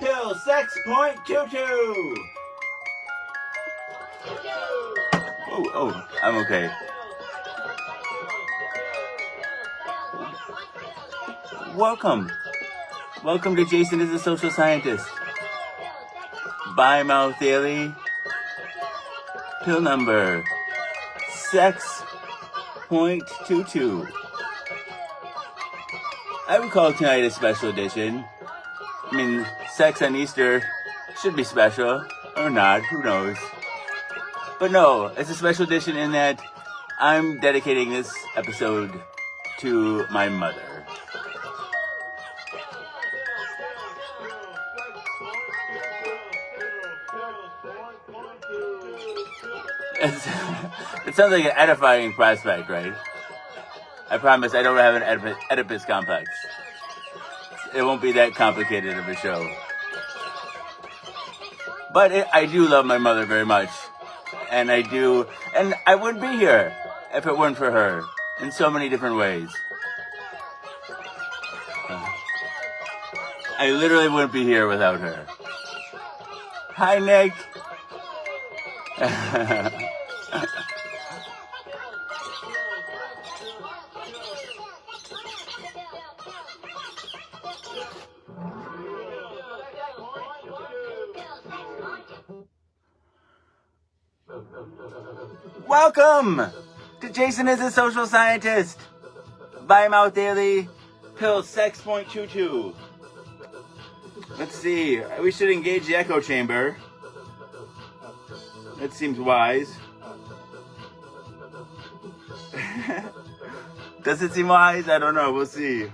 till sex.tutu. Oh, I'm okay. Welcome to Jason is a Social Scientist. Bi-mouth daily. Pill number sex.tutu. I would call tonight a special edition. I mean, sex on Easter should be special, or not, who knows. But no, it's a special edition in that I'm dedicating this episode to my mother. It sounds like an edifying prospect, right? I promise I don't have an Oedipus complex. It won't be that complicated of a show. But I do love my mother very much. And I wouldn't be here if it weren't for her in so many different ways. I literally wouldn't be here without her. Hi, Nick. Welcome to Jason is a Social Scientist. Bi-mouth daily, pill sex.tutu. Let's see. We should engage the echo chamber. That seems wise. Does it seem wise? I don't know. We'll see.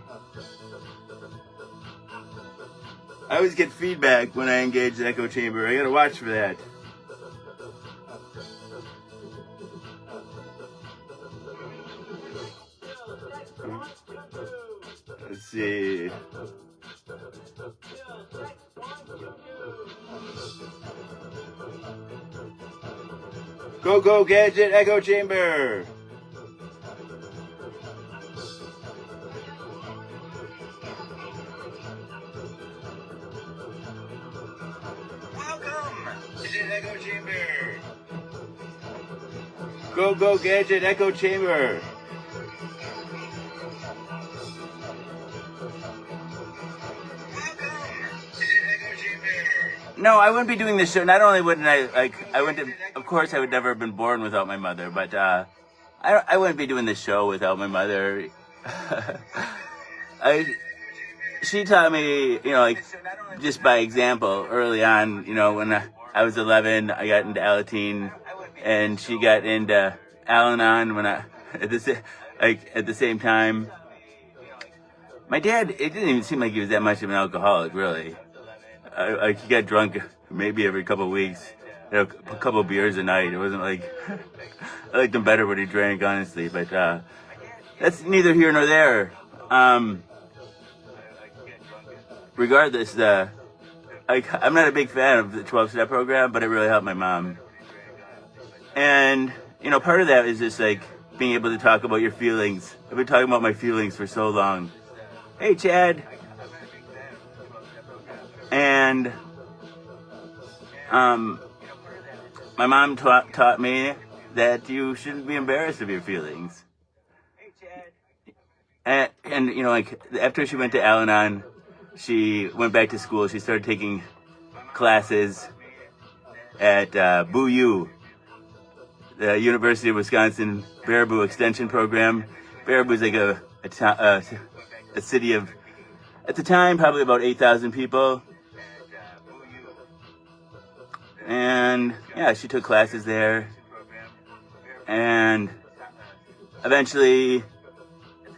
I always get feedback when I engage the echo chamber. I gotta watch for that. Let's see. Go gadget echo chamber. Welcome to the echo chamber. Go gadget echo chamber. No, I wouldn't be doing this show. Not only wouldn't I of course I would never have been born without my mother, but I wouldn't be doing this show without my mother. She taught me, just by example early on, when I was 11, I got into Alateen, and she got into Al-Anon at the same time. My dad, it didn't even seem like he was that much of an alcoholic, really. He got drunk maybe every couple of weeks, a couple of beers a night. It wasn't like, I liked him better when he drank, honestly, but that's neither here nor there. Regardless, I'm not a big fan of the 12-step program, but it really helped my mom. And, part of that is just being able to talk about your feelings. I've been talking about my feelings for so long. Hey, Chad. And my mom taught me that you shouldn't be embarrassed of your feelings. And after she went to Al-Anon, she went back to school. She started taking classes at beaus, the University of Wisconsin Baraboo Extension Program. Baraboo is like a city of, at the time, probably about 8,000 people. And yeah, she took classes there, and eventually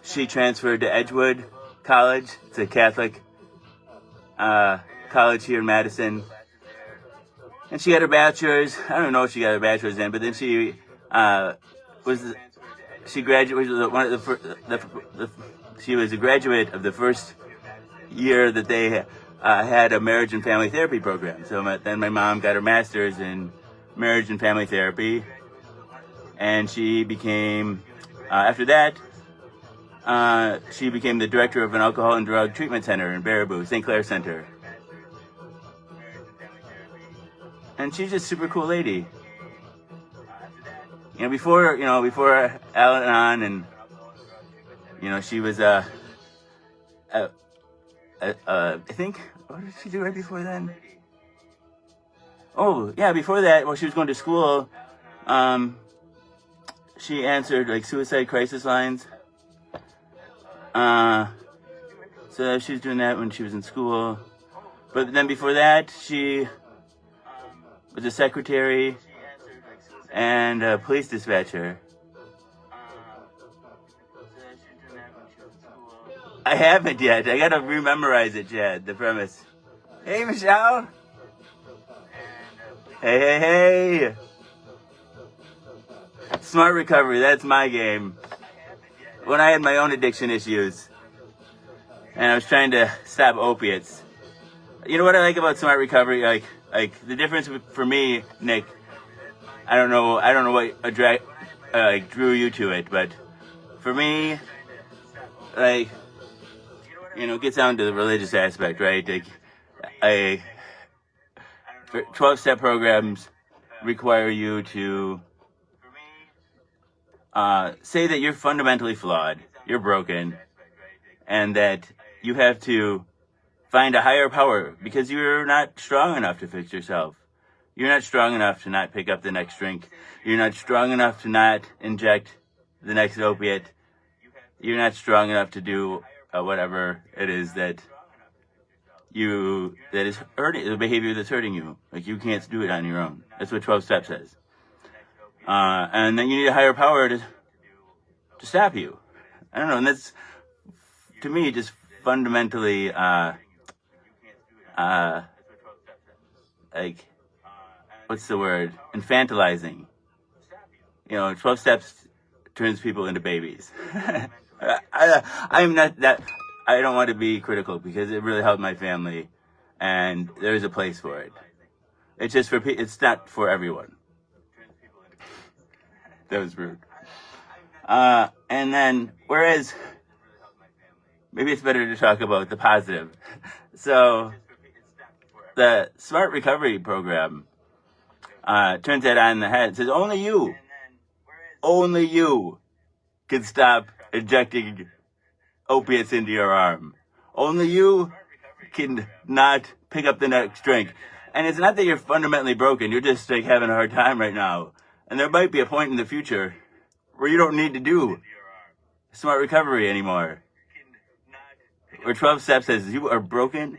she transferred to Edgewood College. It's a Catholic college here in Madison, and she got her bachelor's. I don't know if she got her bachelor's in, but then she graduated. She was a graduate of the first year that they had a marriage and family therapy program. So then my mom got her master's in marriage and family therapy, and she became, after that, she became the director of an alcohol and drug treatment center in Baraboo, St. Clair Center. and she's just a super cool lady. Before Al-Anon, and she was I think, what did she do right before then? Oh yeah, before that, while she was going to school, she answered like suicide crisis lines. So she was doing that when she was in school. But then before that, she was a secretary and a police dispatcher. I haven't yet. I gotta rememorize it, Chad, the premise. Hey, Michelle. Hey. Smart recovery, that's my game. When I had my own addiction issues and I was trying to stop opiates. You know what I like about smart recovery? Like the difference for me, Nick, I don't know what drew you to it, but for me, like, it gets down to the religious aspect, right? Like, 12-step programs require you to say that you're fundamentally flawed, you're broken, and that you have to find a higher power because you're not strong enough to fix yourself. You're not strong enough to not pick up the next drink. You're not strong enough to not inject the next opiate. You're not strong enough to do whatever it is that is hurting, the behavior that's hurting you. Like, you can't do it on your own. That's what 12 steps says. And then you need a higher power to stop you. I don't know, and that's, to me, just fundamentally, like, what's the word? Infantilizing. 12 steps turns people into babies. I'm not that, I don't want to be critical because it really helped my family and there's a place for it. It's just it's not for everyone. That was rude. And then, whereas, maybe it's better to talk about the positive. So, the Smart Recovery Program turns that on the head. It says only you can stop injecting opiates into your arm. Only you can not pick up the next drink. And it's not that you're fundamentally broken. You're just like having a hard time right now. And there might be a point in the future where you don't need to do smart recovery anymore. Where 12 steps says you are broken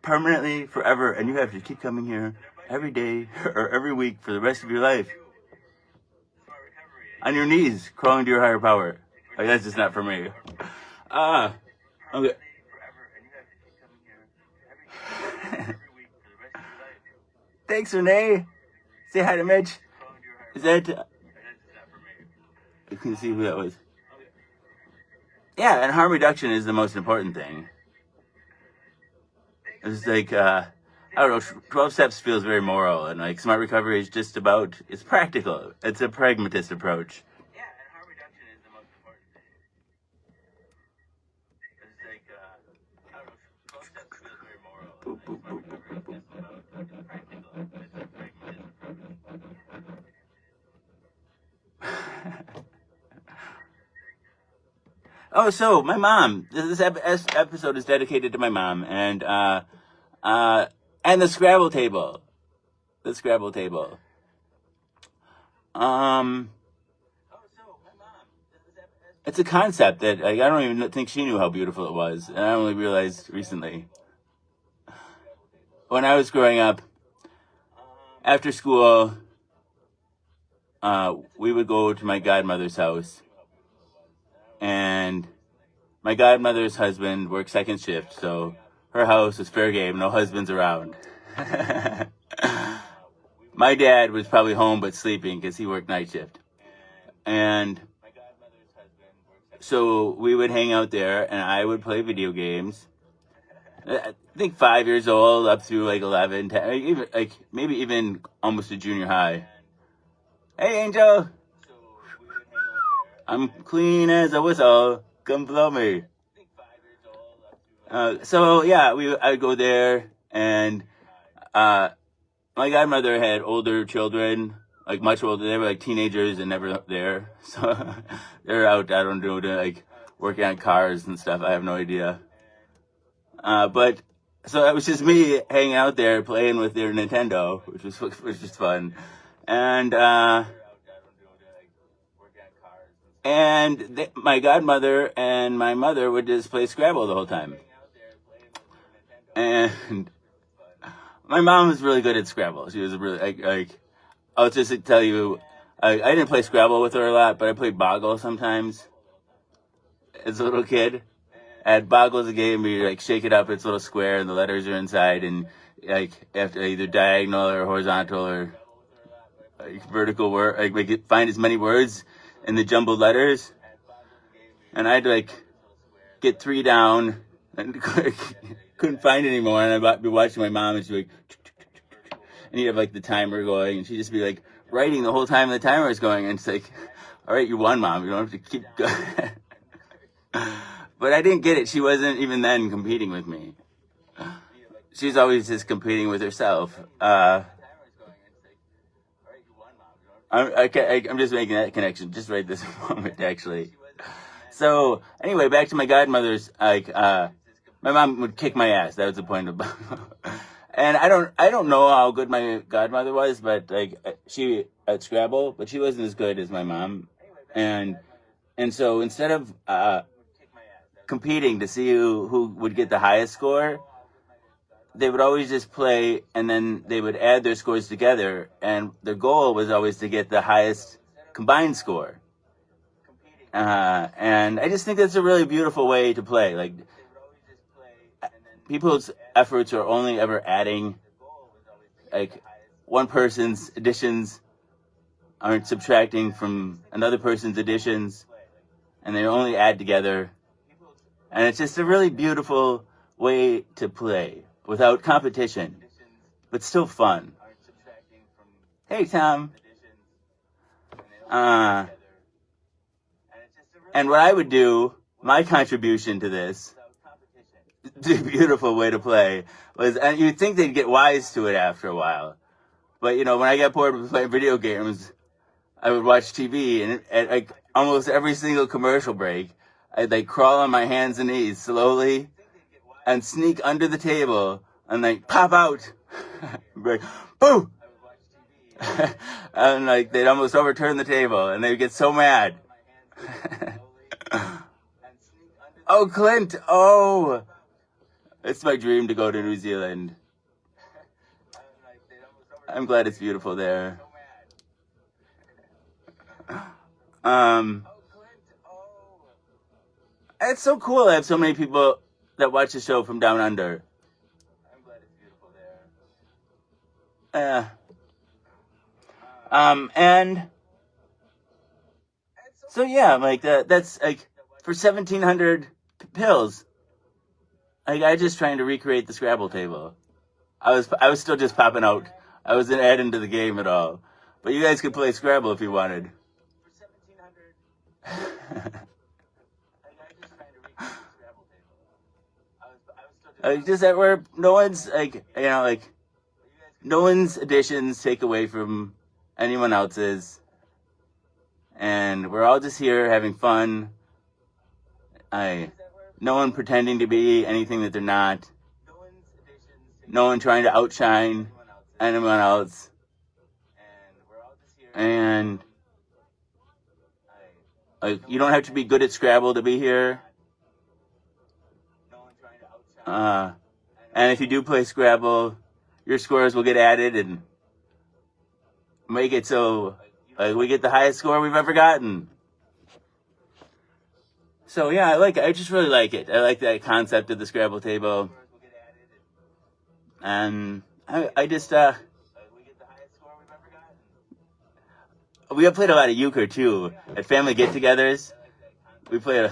permanently forever and you have to keep coming here every day or every week for the rest of your life. On your knees, crawling to your higher power. Like, that's just not for me. Okay. Thanks, Renee. Say hi to Mitch. Is that... You can see who that was. Yeah, and harm reduction is the most important thing. It's like, I don't know, 12 steps feels very moral, and like smart recovery is just about, it's practical. It's a pragmatist approach. Yeah, and harm reduction is the most important thing. It's like, I don't know, 12 steps feels very moral. Boop, boop, boop, boop, boop, boop. It's practical. It's a pragmatist approach. Oh, so my mom. This episode is dedicated to my mom, and the Scrabble table. The Scrabble table. It's a concept that I don't even think she knew how beautiful it was, and I only realized recently. When I was growing up, after school, we would go to my godmother's house. And my godmother's husband worked second shift, so her house was fair game, no husbands around. My dad was probably home but sleeping because he worked night shift. And so we would hang out there and I would play video games. I think 5 years old up through like 11, 10, even, like maybe even almost to junior high. Hey, Angel! I'm clean as a whistle. Come blow me. So yeah, I'd go there, and my godmother had older children, like much older. They were like teenagers and never there. So they're out, I don't know, like working on cars and stuff. I have no idea. But so it was just me hanging out there playing with their Nintendo, which was fun. And my godmother and my mother would just play Scrabble the whole time. And my mom was really good at Scrabble. She was really like I'll just tell you, I didn't play Scrabble with her a lot, but I played Boggle sometimes as a little kid. And Boggle's a game where you like shake it up, it's a little square, and the letters are inside, and like after either diagonal or horizontal or like vertical word, like find as many words in the jumbled letters. And I'd like get 3 down and couldn't find any more, and I'd be watching my mom, and she'd be like, and you'd have like the timer going, and she'd just be like writing the whole time the timer is going, and it's like, all right, you won, Mom, you don't have to keep going. But I didn't get it. She wasn't even then competing with me. She's always just competing with herself. I'm just making that connection just right this moment, actually. So anyway, back to my godmother's. Like, my mom would kick my ass. That was the point of. And I don't know how good my godmother was, but like she at Scrabble, but she wasn't as good as my mom. And so instead of competing to see who would get the highest score, they would always just play, and then they would add their scores together, and their goal was always to get the highest combined score. And I just think that's a really beautiful way to play. Like, people's efforts are only ever adding. Like, one person's additions aren't subtracting from another person's additions, and they only add together. And it's just a really beautiful way to play without competition, but still fun. Hey, Tom. And what I would do, my contribution to this, the beautiful way to play, was, and you'd think they'd get wise to it after a while. But, you know, when I got bored with playing video games, I would watch TV, and at like almost every single commercial break, I'd like crawl on my hands and knees slowly and sneak under the table and like pop out. Like, boo! And like they'd almost overturn the table and they'd get so mad. Oh, Clint! Oh! It's my dream to go to New Zealand. I'm glad it's beautiful there. It's so cool to have so many people that watch the show from down under. I'm glad it's beautiful there. And so yeah, like that's like for 1,700 pills. Like I just trying to recreate the Scrabble table. I was still just popping out. I wasn't adding to the game at all. But you guys could play Scrabble if you wanted. For 1,700. Just that where no one's like, you know, like no one's additions take away from anyone else's, and we're all just here having fun. No one pretending to be anything that they're not. No one trying to outshine anyone else. And like you don't have to be good at Scrabble to be here. And if you do play Scrabble, your scores will get added and make it so we get the highest score we've ever gotten. So yeah, I just really like it. I like that concept of the Scrabble table. And I just, we have played a lot of euchre too. At family get-togethers, we played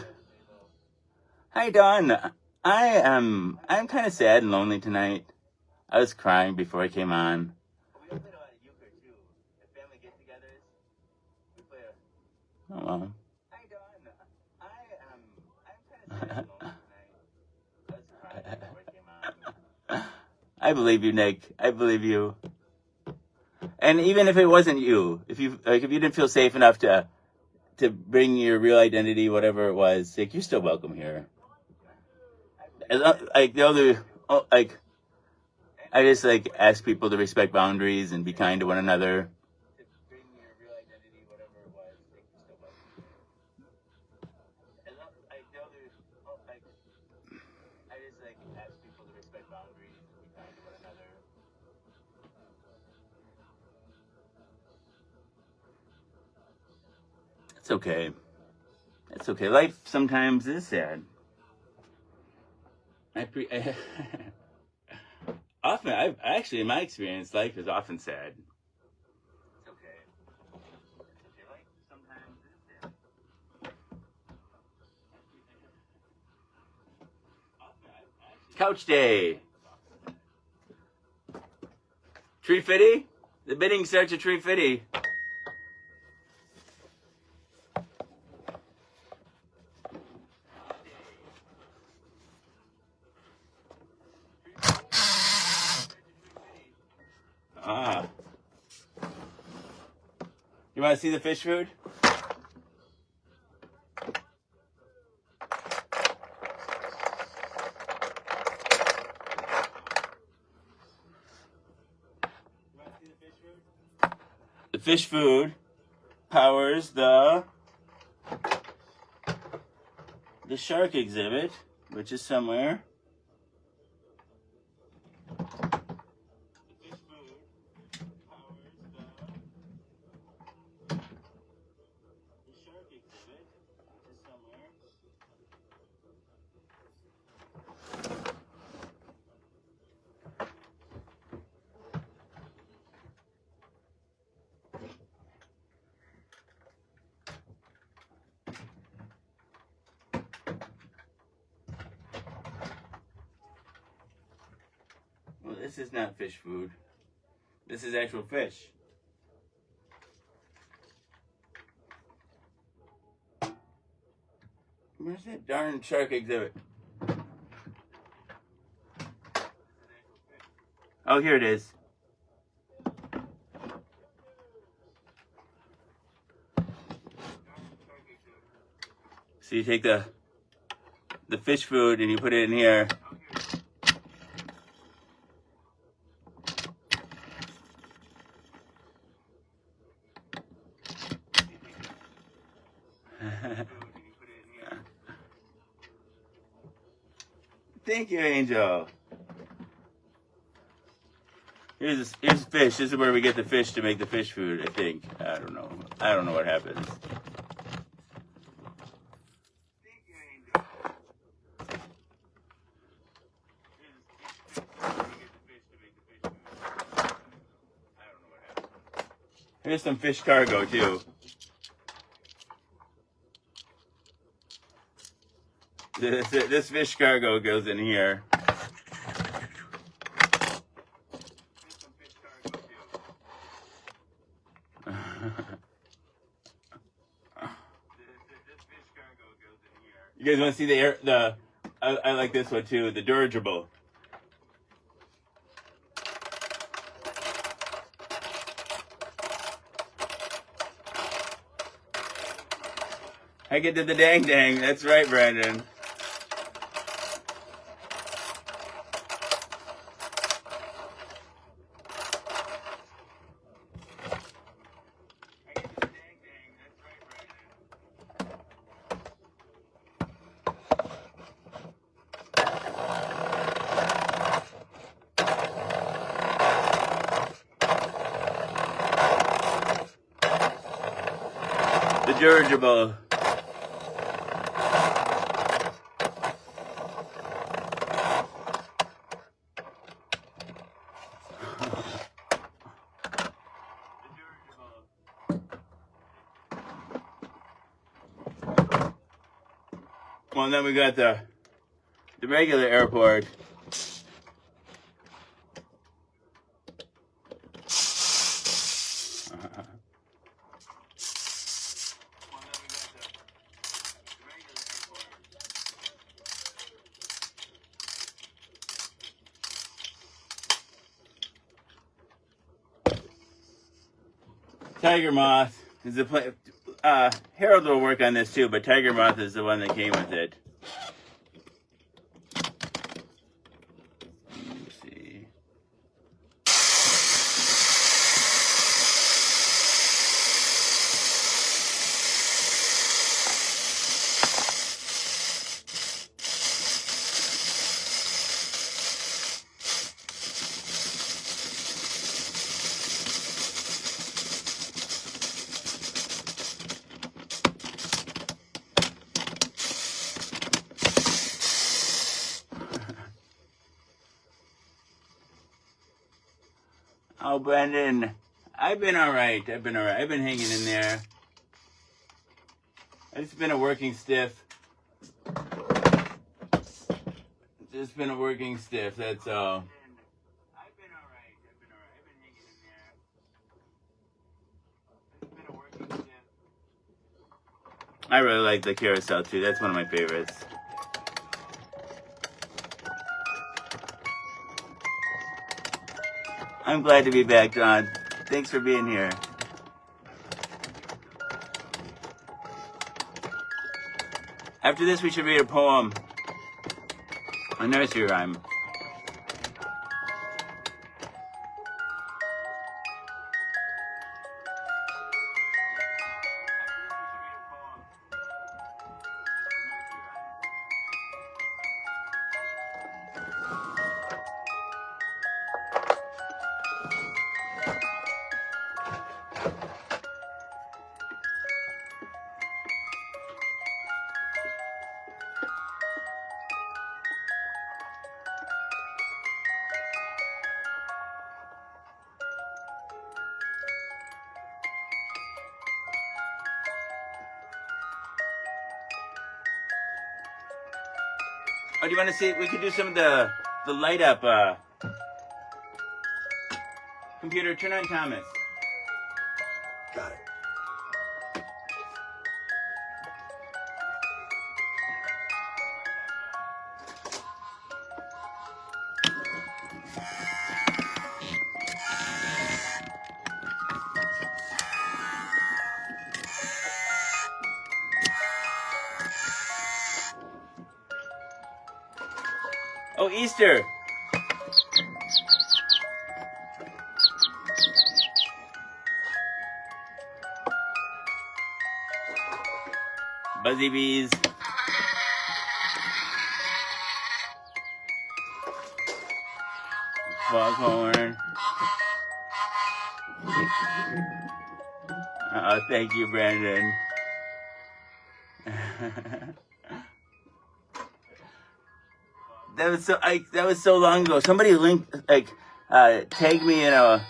Hi, Dawn. I'm kind of sad and lonely tonight. I was crying before I came on. We played a lot of euchre too. At family get-togethers, we played Oh well. Hi, Dawn. I'm kind of sad and lonely tonight. I was crying before I came on. I believe you, Nick. I believe you. And even if it wasn't you, if you didn't feel safe enough to bring your real identity, whatever it was, like, you're still welcome here. Like the other, like, I just like ask people to respect boundaries and be kind to one another. It's okay. It's okay. Life sometimes is sad. Often, actually, in my experience, life is often sad. It's okay. Life sometimes is sad. Couch day. Tree fitty? The bidding starts at tree fitty. Ah. You want to see the fish food? The fish food powers the shark exhibit, which is somewhere. Well, this is not fish food. This is actual fish. Where's that darn shark exhibit? Oh, here it is. So you take the fish food and you put it in here. Thank you, Angel. Here's fish. This is where we get the fish to make the fish food, I think. I don't know. I don't know what happens. Thank you, Angel. Here's some fish cargo, too. This fish cargo goes in here. You guys want to see I like this one too, the dirigible. I get to the dang dang. That's right, Brandon. The dirigible. Well, and then we got the regular airport. tiger moth is the Harold will work on this too, but tiger moth is the one that came with it. Let me see. Oh, Brendan, I've been all right. I've been hanging in there. It's been a working stiff. Just been a working stiff, that's all. I've been all right. I've been hanging in there. It's been a working stiff. I really like the carousel too. That's one of my favorites. I'm glad to be back, John. Thanks for being here. After this, we should read a poem, a nursery rhyme. Oh, do you want to see? We could do some of the light up. Computer, turn on Thomas. Got it. Oh, Easter. Buzzy bees. Foghorn. Oh, thank you, Brandon. That was so long ago. Somebody linked, tagged me in or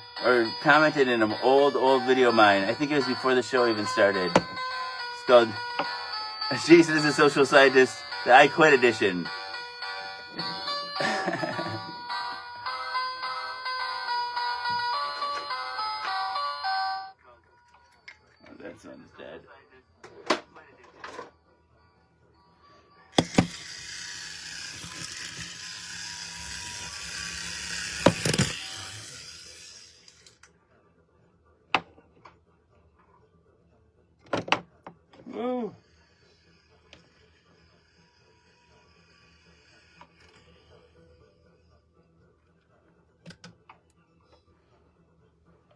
commented in an old video of mine. I think it was before the show even started. It's called Jesus is a Social Scientist, the I Quit edition. Oh, that sounds dead. Woo.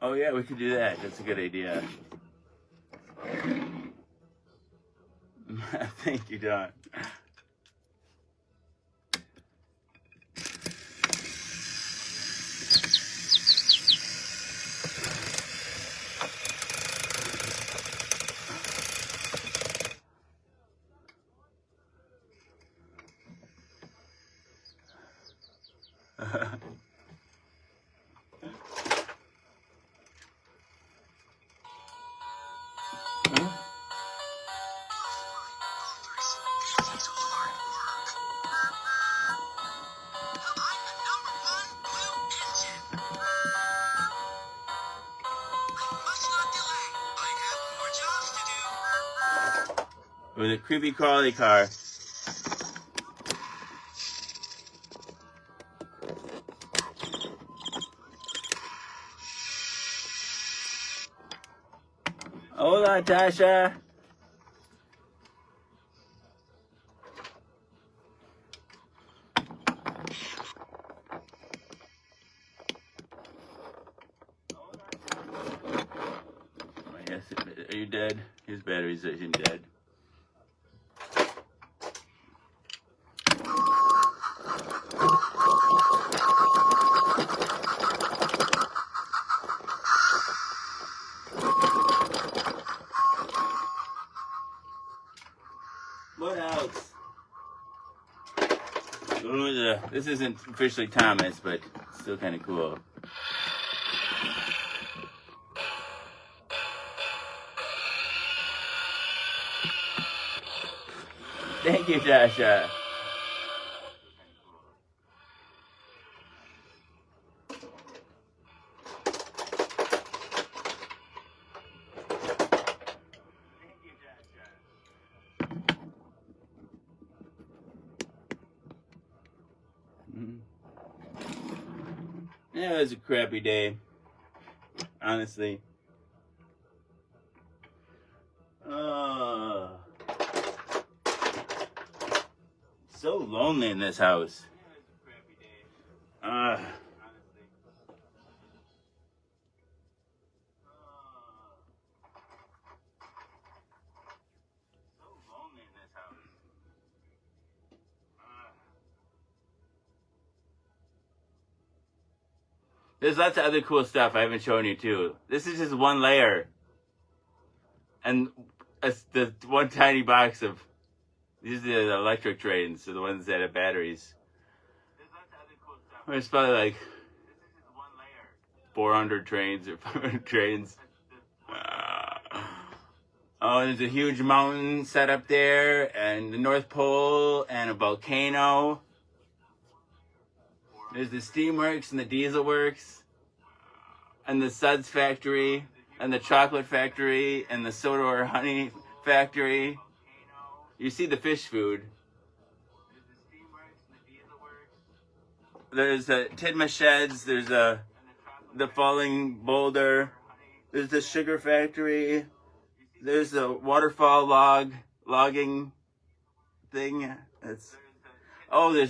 Oh yeah, we could do that. That's a good idea. Thank you, Don. With a creepy crawly car. Hola, Tasha. Yes, are you dead? His battery's dead. What else? Ooh, this isn't officially Thomas, but still kind of cool. Thank you, Tasha. Yeah, it was a crappy day, honestly. So lonely in this house. Uh, There's lots of other cool stuff I haven't shown you too. This is just one layer. And it's the one tiny box of, these are the electric trains, so the ones that have batteries. There's probably like 400 trains or 500 trains. Oh, there's a huge mountain set up there, and the North Pole, and a volcano. There's the steamworks and the diesel works, and the suds factory, and the chocolate factory, and the soda or honey factory. You see the fish food. There's the Tidma sheds, there's the falling boulder, there's the sugar factory, there's the waterfall logging thing. There's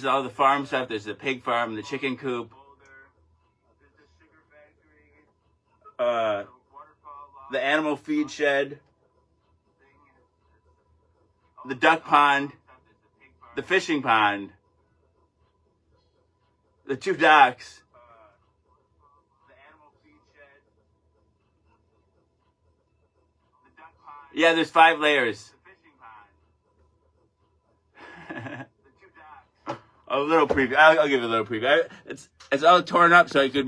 all the farm stuff. There's the pig farm, the chicken coop, the animal feed shed, the duck pond, the fishing pond, the 2 docks. Yeah, there's 5 layers. A little preview. I'll give it a little preview. It's all torn up so I could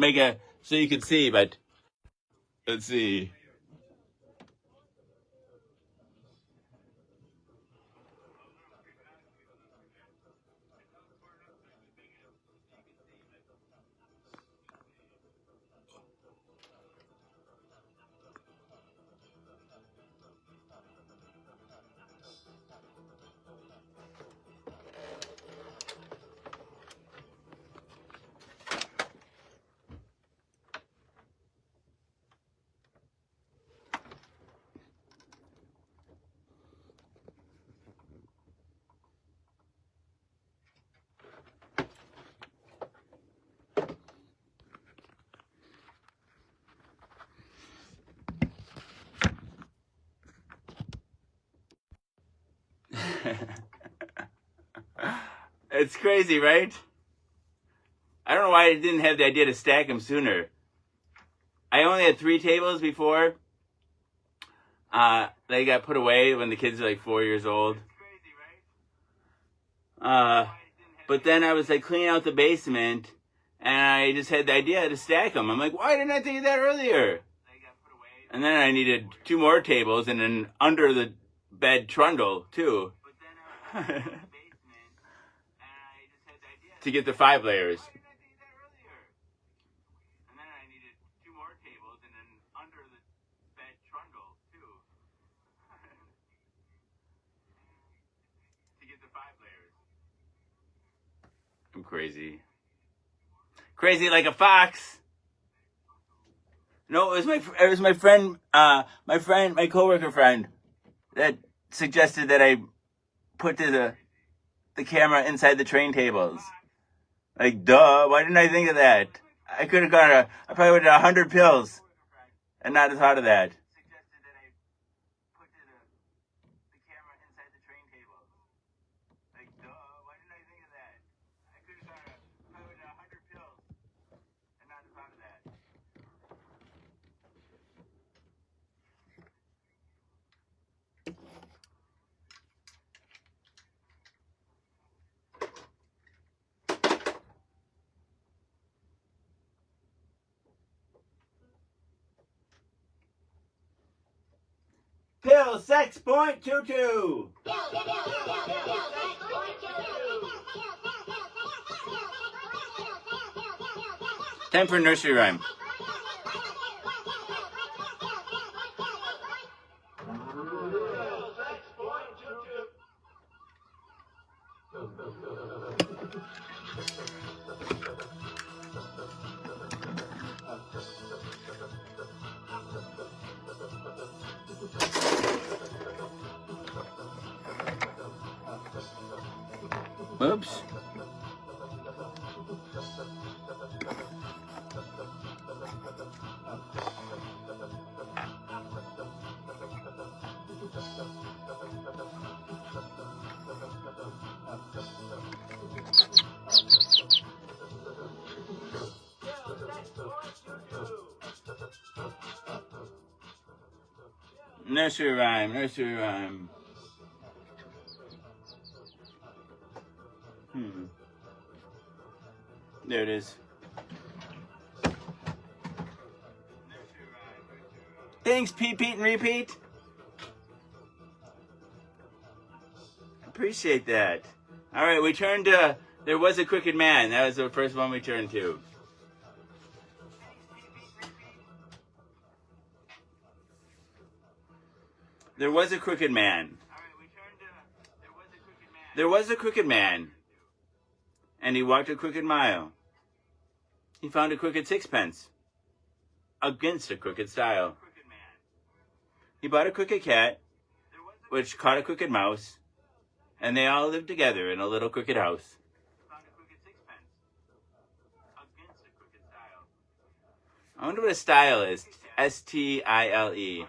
so you could see, but let's see. It's crazy, right? I don't know why I didn't have the idea to stack them sooner. I only had 3 tables before. They got put away when the kids were like 4 years old. But then I was like cleaning out the basement, and I just had the idea to stack them. I'm like, why didn't I think of that earlier? And then I needed 2 more tables and an under the bed trundle too. To get the 5 layers. I'm crazy. Crazy like a fox. No, it was my friend, my coworker friend that suggested that I put the camera inside the train tables. Like, duh, why didn't I think of that? I could have I probably would have 100 pills and not have thought of that. Pill sex.tutu. Time for nursery rhyme. Oops. Nursery rhyme, nursery rhyme. There it is. Thanks, Pete, and repeat. Appreciate that. All right, we turned to There Was a Crooked Man. That was the first one we turned to. There was a crooked man. There was a crooked man, and he walked a crooked mile. He found a crooked sixpence against a crooked stile. He bought a crooked cat, which caught a crooked mouse, and they all lived together in a little crooked house. I wonder what a style is. S-T-I-L-E.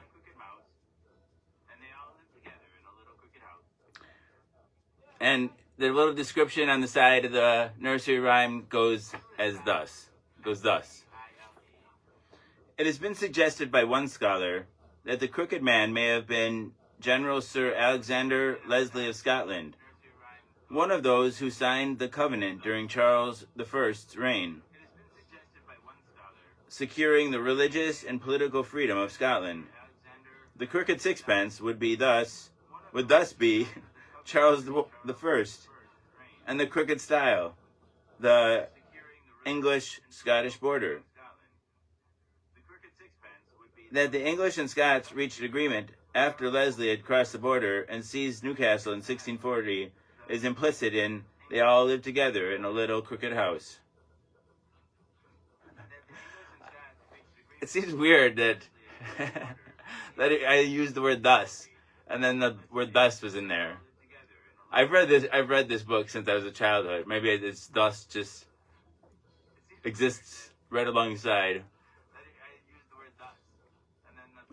And the little description on the side of the nursery rhyme goes as thus. It has been suggested by one scholar that the crooked man may have been General Sir Alexander Leslie of Scotland, one of those who signed the covenant during Charles I's reign, securing the religious and political freedom of Scotland. The crooked sixpence would thus be Charles I, and the crooked style, the English-Scottish border. That the English and Scots reached agreement after Leslie had crossed the border and seized Newcastle in 1640 is implicit in they all lived together in a little crooked house. It seems weird that that I used the word thus, and then the word thus was in there. I've read this book since I was a childhood. Maybe it's thus just exists right alongside.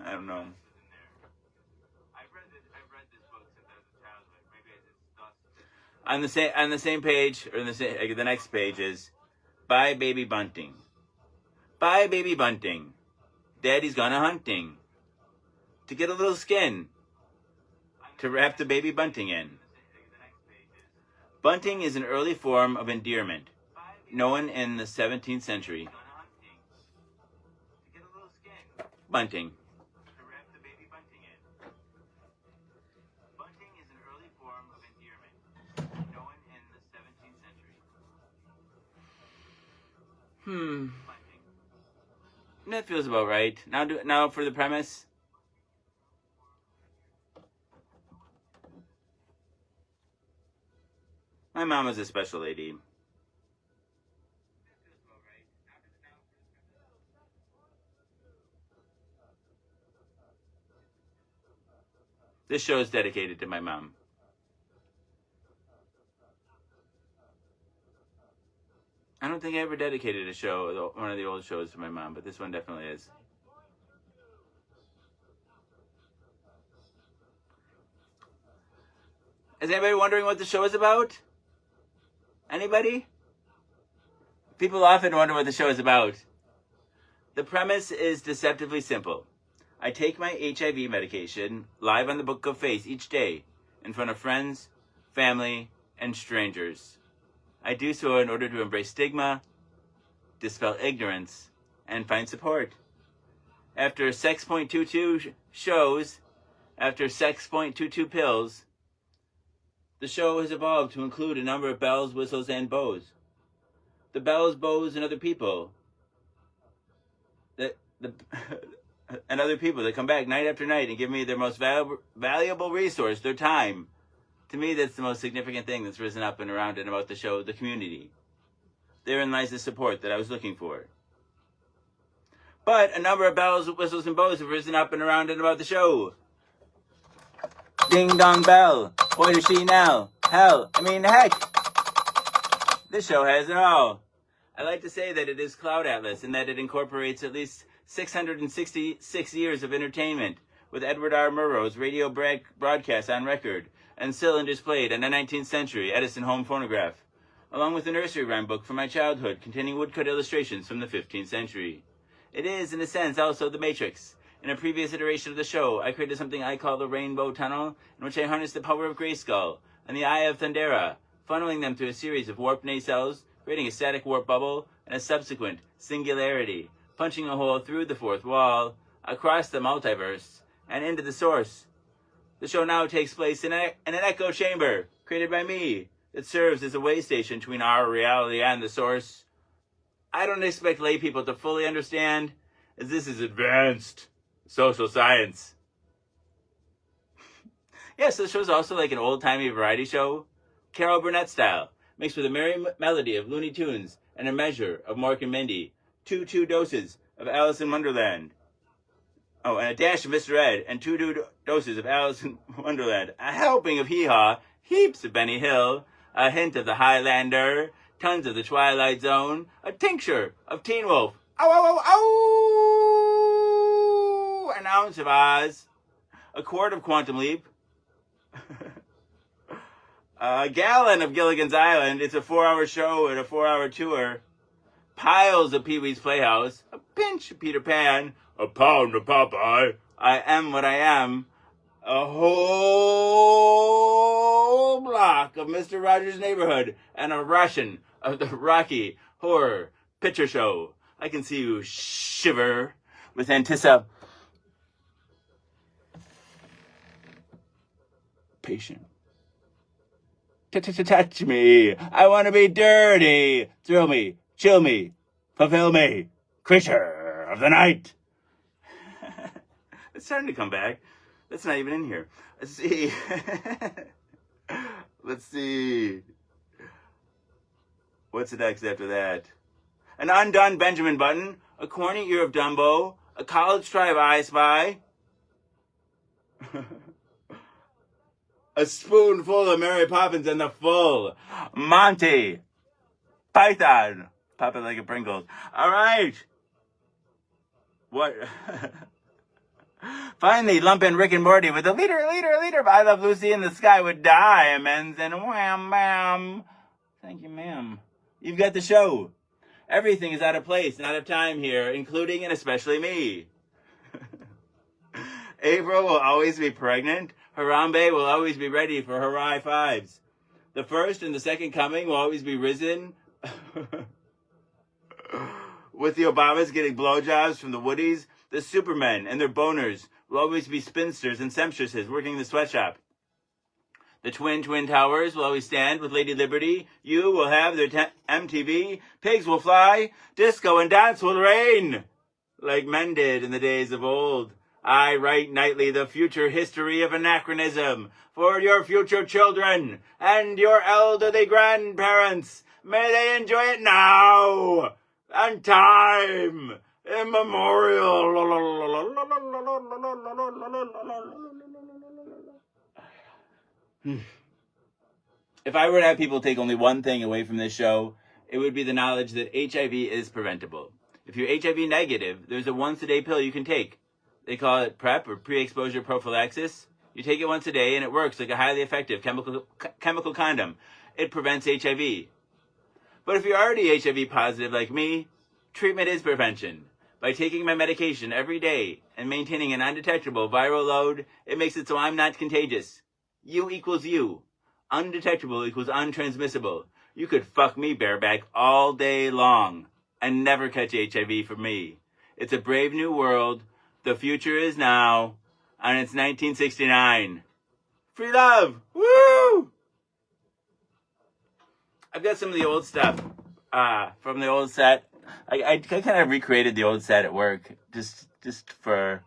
I don't know. On the same page, or the next page is, buy baby bunting. Buy baby bunting. Daddy's gone a hunting. To get a little skin. To wrap the baby bunting in. Bunting is an early form of endearment, known in the 17th century. Bunting. That feels about right. Now for the premise. My mom was a special lady. This show is dedicated to my mom. I don't think I ever dedicated a show, one of the old shows, to my mom, but this one definitely is. Is anybody wondering what the show is about? Anybody? People often wonder what the show is about. The premise is deceptively simple. I take my HIV medication live on the Book of Face each day in front of friends, family, and strangers. I do so in order to embrace stigma, dispel ignorance, and find support. After sex.tutu shows, after sex.tutu pills, the show has evolved to include a number of bells, whistles, and bows. The bells, bows, and other people that come back night after night and give me their most valuable resource, their time. To me, that's the most significant thing that's risen up and around and about the show, the community. Therein lies the support that I was looking for. But a number of bells, whistles, and bows have risen up and around and about the show. Ding dong bell. Boy does she knell. Heck. This show has it all. I like to say that it is Cloud Atlas and that it incorporates at least 666 years of entertainment with Edward R. Murrow's radio broadcast on record and cylinders played on a 19th century Edison home phonograph, along with a nursery rhyme book from my childhood containing woodcut illustrations from the 15th century. It is, in a sense, also The Matrix. In a previous iteration of the show, I created something I call the Rainbow Tunnel, in which I harness the power of Grayskull and the Eye of Thundera, funneling them through a series of warped nacelles, creating a static warp bubble, and a subsequent singularity, punching a hole through the fourth wall, across the multiverse, and into the source. The show now takes place in an echo chamber, created by me, that serves as a way station between our reality and the source. I don't expect lay people to fully understand, as this is advanced social science. Yes, the show's also like an old-timey variety show, Carol Burnett style, mixed with a merry melody of Looney Tunes and a measure of Mork and Mindy, two doses of Alice in Wonderland. Oh, and a dash of Mr. Ed, and two doses of Alice in Wonderland, a helping of Hee Haw, heaps of Benny Hill, a hint of the Highlander, tons of the Twilight Zone, a tincture of Teen Wolf, an ounce of Oz, a quart of Quantum Leap, a gallon of Gilligan's Island. It's a 4-hour show and a 4-hour tour. Piles of Pee-wee's Playhouse, a pinch of Peter Pan, a pound of Popeye, I Am What I Am, a whole block of Mr. Rogers' Neighborhood, and a ration of the Rocky Horror Picture Show. I can see you shiver with anticipation. Touch me. I want to be dirty. Thrill me. Chill me. Fulfill me. Creature of the night. It's starting to come back. That's not even in here. Let's see. Let's see. What's next after that? An undone Benjamin Button, a corny ear of Dumbo, a college try of I Spy, a spoonful of Mary Poppins and the full Monty Python. Pop it like a Pringles. All right. What? Finally, lump in Rick and Morty with a leader. I Love Lucy in the Sky with diamonds and wham bam. Thank you, ma'am. You've got the show. Everything is out of place and out of time here, including and especially me. April will always be pregnant. Harambe will always be ready for her high fives. The first and the second coming will always be risen. With the Obamas getting blowjobs from the Woodies, the Supermen and their boners will always be spinsters and sempstresses working the sweatshop. The Twin Towers will always stand with Lady Liberty. You will have their MTV. Pigs will fly. Disco and dance will reign. Like men did in the days of old. I write nightly the future history of anachronism for your future children and your elderly grandparents. May they enjoy it now and time immemorial. If I were to have people take only one thing away from this show, it would be the knowledge that HIV is preventable. If you're HIV negative, there's a once-a-day pill you can take. They call it PrEP, or pre-exposure prophylaxis. You take it once a day, and it works like a highly effective chemical condom. It prevents HIV. But if you're already HIV positive like me, treatment is prevention. By taking my medication every day and maintaining an undetectable viral load, it makes it so I'm not contagious. You equals you. Undetectable equals untransmissible. You could fuck me bareback all day long and never catch HIV from me. It's a brave new world. The future is now. And it's 1969. Free love! Woo! I've got some of the old stuff from the old set. I kind of recreated the old set at work just for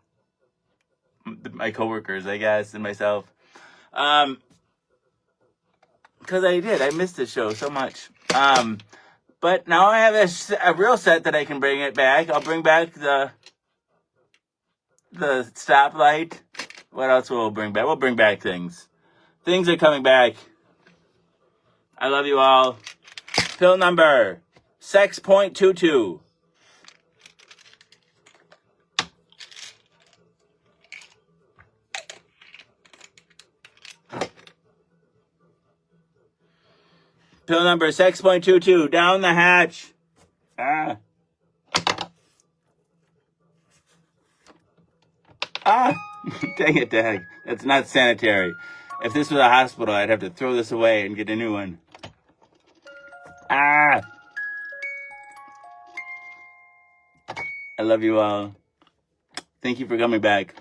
my coworkers, I guess, and myself. Because I missed the show so much. But now I have a real set that I can bring it back. I'll bring back the stoplight. What else will we bring back? We'll bring back things. Things are coming back. I love you all. Pill number sex.tutu. Pill number sex.tutu. Down the hatch. Ah. Dang it, Dag. That's not sanitary. If this was a hospital, I'd have to throw this away and get a new one. I love you all. Thank you for coming back.